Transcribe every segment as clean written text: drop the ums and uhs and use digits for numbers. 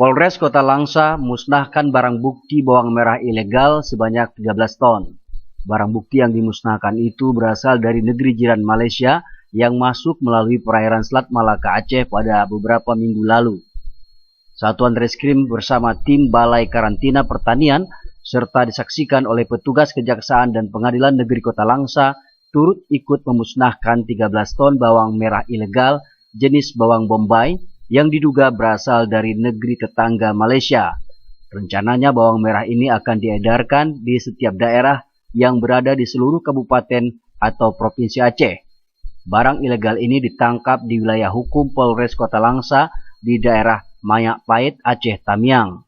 Polres Kota Langsa musnahkan barang bukti bawang merah ilegal sebanyak 13 ton. Barang bukti yang dimusnahkan itu berasal dari negeri jiran Malaysia yang masuk melalui perairan Selat Malaka Aceh pada beberapa minggu lalu. Satuan Reskrim bersama tim Balai Karantina Pertanian serta disaksikan oleh petugas Kejaksaan dan Pengadilan Negeri Kota Langsa turut ikut memusnahkan 13 ton bawang merah ilegal jenis bawang bombay yang diduga berasal dari negeri tetangga Malaysia. Rencananya bawang merah ini akan diedarkan di setiap daerah yang berada di seluruh kabupaten atau provinsi Aceh. Barang ilegal ini ditangkap di wilayah hukum Polres Kota Langsa di daerah Mayak Pait, Aceh Tamiang.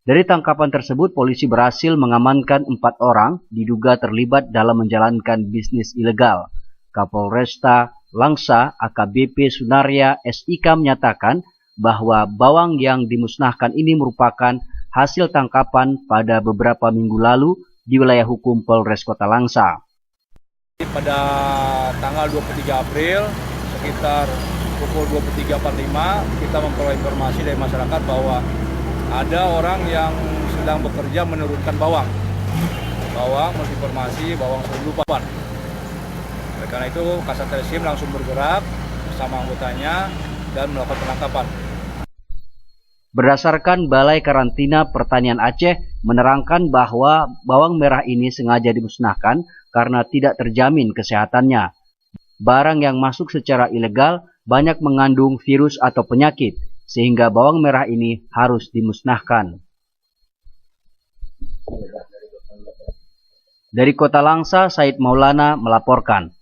Dari tangkapan tersebut, polisi berhasil mengamankan 4 orang diduga terlibat dalam menjalankan bisnis ilegal. Kapolresta Langsa AKBP Sunaria SIK menyatakan bahwa bawang yang dimusnahkan ini merupakan hasil tangkapan pada beberapa minggu lalu di wilayah hukum Polres Kota Langsa. Pada tanggal 23 April sekitar pukul 23.45 kita memperoleh informasi dari masyarakat bahwa ada orang yang sedang bekerja menurunkan bawang menginformasi bawang selundupan. Oleh karena itu Kasat Reskrim langsung bergerak bersama anggotanya dan melakukan penangkapan. Berdasarkan Balai Karantina Pertanian Aceh menerangkan bahwa bawang merah ini sengaja dimusnahkan karena tidak terjamin kesehatannya. Barang yang masuk secara ilegal banyak mengandung virus atau penyakit, sehingga bawang merah ini harus dimusnahkan. Dari Kota Langsa, Said Maulana melaporkan.